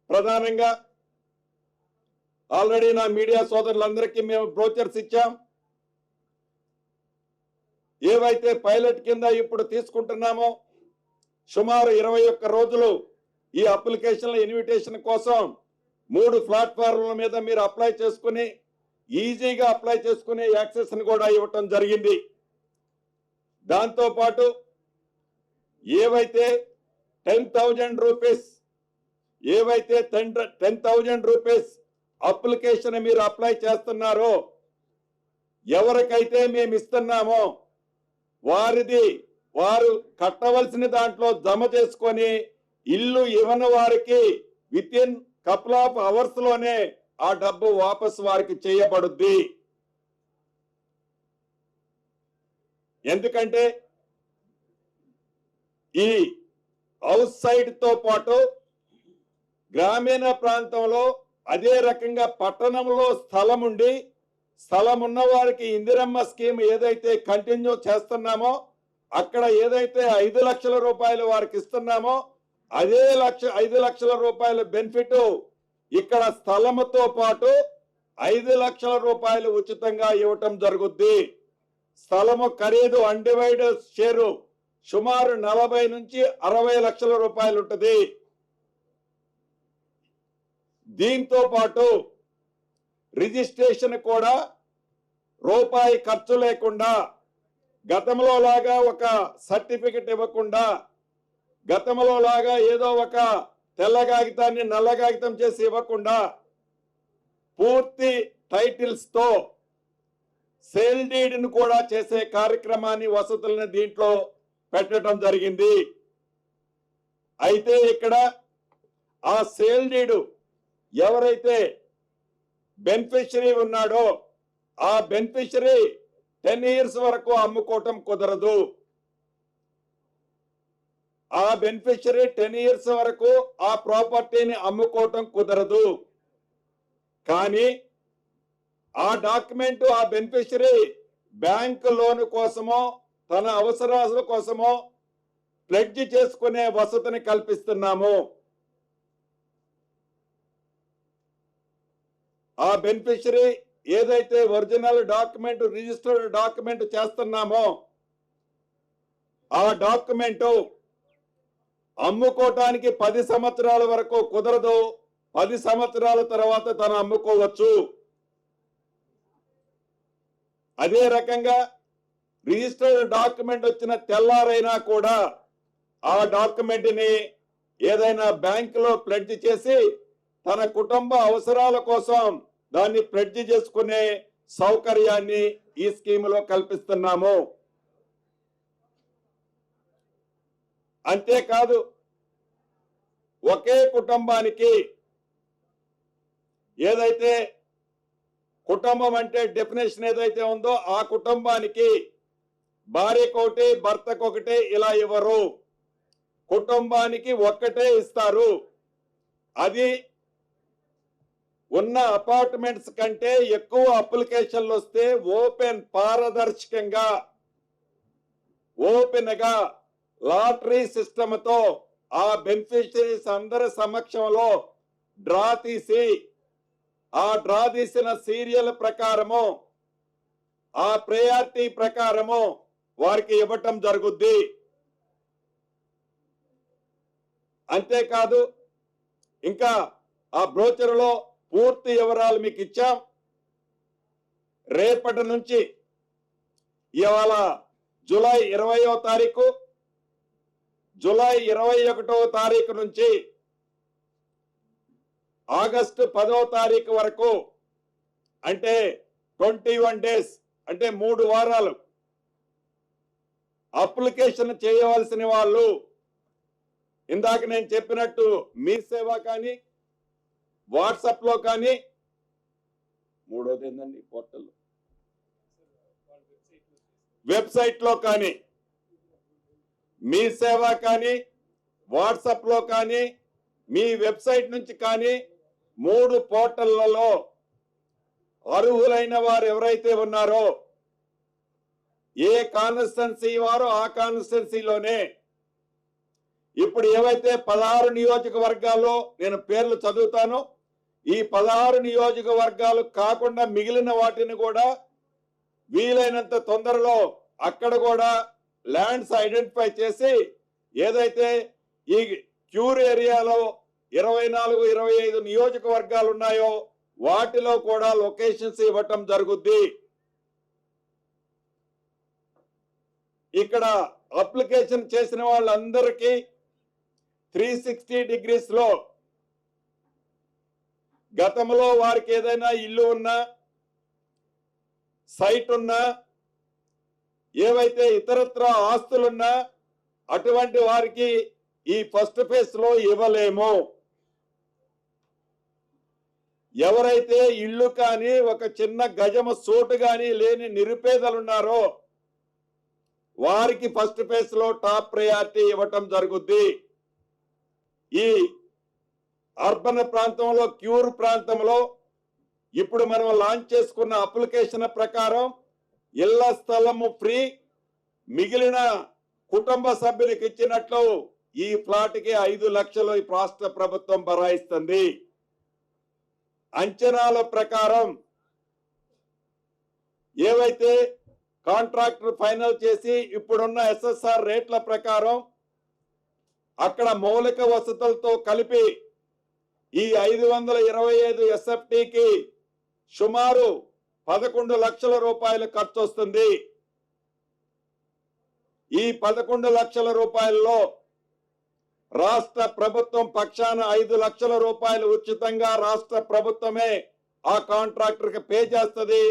ప్రధానంగా ఆల్రెడీ నా మీడియా సోదరులందరికీ మేము బ్రోచర్స్ ఇచ్చాం. ఏవైతే పైలట్ కింద ఇప్పుడు తీసుకుంటున్నామో సుమారు 21 రోజులు ఈ అప్లికేషన్ల ఇన్విటేషన్ కోసం 3 ప్లాట్ఫామ్ల మీద మీరు అప్లై చేసుకుని ఈజీగా అప్లై చేసుకునే యాక్సెస్ ని కూడా ఇవ్వటం జరిగింది. దాంతోపాటు ఏవైతే 10,000 రూపీస్ ఏవైతే 10,000 రూపీస్ అప్లికేషన్ మీరు అప్లై చేస్తున్నారో ఎవరికైతే మేము ఇస్తున్నామో వారు కట్టవలసిన దాంట్లో జమ చేసుకొని ఇల్లు ఇవ్వని వారికి with in couple of hours లోనే ఆ డబ్బు వాపస్ వారికి చేయబడుద్ది. ఎందుకంటే ఈ హౌస్ సైడ్ తో పాటు గ్రామీణ ప్రాంతంలో అదే రకంగా పట్టణంలో స్థలం ఉండి స్థలం ఉన్న వారికి ఇందిరమ్మ స్కీమ్ ఏదైతే కంటిన్యూ చేస్తున్నామో అక్కడ ఏదైతే 5 లక్షల రూపాయలు వారికి ఇస్తున్నామో అదే 5 లక్షల రూపాయల బెనిఫిట్ ఇక్కడ స్థలముతో పాటు 5 లక్షల రూపాయలు ఉచితంగా ఇవ్వటం జరుగుద్ది. స్థలము ఖరీదు అన్డివైడెడ్ షేరు సుమారు 40 నుంచి 60 లక్షల రూపాయలు ఉంటుంది. దీంతో పాటు రిజిస్ట్రేషన్ కూడా రూపాయి ఖర్చు లేకుండా గతంలో లాగా ఒక సర్టిఫికెట్ ఇవ్వకుండా గతంలో లాగా ఏదో ఒక తెల్ల కాగితాన్ని నల్ల కాగితం చేసి ఇవ్వకుండా పూర్తి టైటిల్స్ తో సేల్ డీడ్ ను కూడా చేసే కార్యక్రమాన్ని వసతులను దీంట్లో పెట్టడం జరిగింది. అయితే ఇక్కడ ఆ సేల్ డీడ్ ఎవరైతే బెనిఫిషరీ ఉన్నాడో ఆ బెనిఫిషరీ 10 years వరకు అమ్ముకోవటం కుదరదు. ఆ బెనిఫిషరీ 10 years వరకు ఆ ప్రాపర్టీని అమ్ముకోవటం కుదరదు. కానీ ఆ డాక్యుమెంట్ ఆ బెనిఫిషరీ బ్యాంక్ లోన్ కోసమో తన అవసరాల కోసమో ప్లెడ్జ్ చేసుకునే వసతిని కల్పిస్తున్నాము. ఆ బెనిఫిషరీ ఏదైతే ఒరిజినల్ డాక్యుమెంట్ రిజిస్టర్డ్ డాక్యుమెంట్ చేస్తున్నామో ఆ డాక్యుమెంట్ అమ్ముకోవటానికి 10 సంవత్సరాల వరకు కుదరదు. 10 సంవత్సరాల తర్వాత తను అమ్ముకోవచ్చు. అదే రకంగా రిజిస్టర్డ్ డాక్యుమెంట్ వచ్చిన తెల్లారైనా కూడా ఆ డాక్యుమెంట్ ని ఏదైనా బ్యాంకులో ప్లెడ్జ్ చేసి తన కుటుంబ అవసరాల కోసం దాన్ని ప్లెడ్జ్ చేసుకునే సౌకర్యాన్ని ఈ స్కీములో కల్పిస్తున్నాము. అంతేకాదు ఒకే కుటుంబానికి ఏదైతే కుటుంబం అంటే డెఫినేషన్ ఏదైతే ఉందో ఆ కుటుంబానికి భార్యకొకటి భర్తకొకటి ఇలా ఇవ్వరు. కుటుంబానికి ఒక్కటే ఇస్తారు. అది ఉన్న అపార్ట్మెంట్స్ కంటే ఎక్కువ అప్లికేషన్లు వస్తే పారదర్శకంగా ఓపెన్ గా లాటరీ సిస్టమ్ తో ఆ బెనిఫిషరీస్ అందరి సమక్షంలో డ్రా తీసి ఆ డ్రా తీసిన సీరియల్ ప్రకారము ఆ ప్రయారిటీ ప్రకారము వారికి ఇవ్వటం జరుగుద్ది. అంతేకాదు ఇంకా ఆ బ్రోచర్లో పూర్తి వివరాలు మీకు ఇచ్చాం. రేపటి నుంచి ఇవాళ జూలై 20వ తారీఖు జూలై 21వ తారీఖు నుంచి ఆగస్టు 10వ తారీఖు వరకు అంటే 21 days అంటే 3 వారాలు అప్లికేషన్ చేయవలసిన వాళ్ళు ఇందాక నేను చెప్పినట్టు మీ సేవ కానీ వాట్సాప్ లో కానీ మూడోది ఏందండి పోర్టల్ వెబ్సైట్ లో కానీ మీ సేవ కానీ వాట్సాప్ లో కానీ మీ వెబ్సైట్ నుంచి కానీ 3 పోర్టళ్లలో అర్హులైన వారు ఎవరైతే ఉన్నారో ఏ కాన్స్టిట్యున్సీ వారో ఆ కాన్స్టిట్యున్సీలోనే ఇప్పుడు ఏవైతే 16 నియోజకవర్గాల్లో నేను పేర్లు చదువుతాను, ఈ 16 నియోజకవర్గాలు కాకుండా మిగిలిన వాటిని కూడా వీలైనంత తొందరలో అక్కడ కూడా ల్యాండ్స్ ఐడెంటిఫై చేసి ఏదైతే ఈ క్యూర్ ఏరియాలో 24, 25 నియోజకవర్గాలు ఉన్నాయో వాటిలో కూడా లొకేషన్స్ ఇవ్వటం జరుగుద్ది. ఇక్కడ అప్లికేషన్ చేసిన వాళ్ళందరికీ 360 డిగ్రీస్ లో గతంలో వారికి ఏదైనా ఇల్లు ఉన్నా, సైట్ ఉన్నా, ఏవైతే ఇతరత్ర ఆస్తులున్నా అటువంటి వారికి ఈ ఫస్ట్ ఫేజ్ లో ఇవ్వలేము. ఎవరైతే ఇల్లు కానీ ఒక చిన్న గజము సోటు కానీ లేని నిరుపేదలున్నారో వారికి ఫస్ట్ ఫేజ్ లో టాప్ ప్రయారిటీ ఇవ్వటం జరుగుద్ది. ఈ అర్బన్ ప్రాంతంలో, క్యూర్ ప్రాంతంలో ఇప్పుడు మనం లాంచ్ చేసుకున్న అప్లికేషన్ ప్రకారం ఇళ్ల స్థలము ఫ్రీ, మిగిలిన కుటుంబ సభ్యులకు ఇచ్చినట్లు ఈ ఫ్లాట్కి 5 లక్షలు ఈ రాష్ట్ర ప్రభుత్వం బరాయిస్తుంది. అంచనాల ప్రకారం ఏవైతే కాంట్రాక్టర్ ఫైనల్ చేసి ఇప్పుడున్న ఎస్ఎస్ఆర్ రేట్ల ప్రకారం అక్కడ మౌలిక వసతులతో కలిపి ఈ 525 ఎస్ఎఫ్టీకి సుమారు 11 లక్షల రూపాయలు ఖర్చు వస్తుంది. ఈ 11 లక్షల రూపాయల్లో రాష్ట్ర ప్రభుత్వం పక్షాన 5 లక్షల రూపాయలు ఉచితంగా రాష్ట్ర ప్రభుత్వమే ఆ కాంట్రాక్టర్ కి పే చేస్తుంది.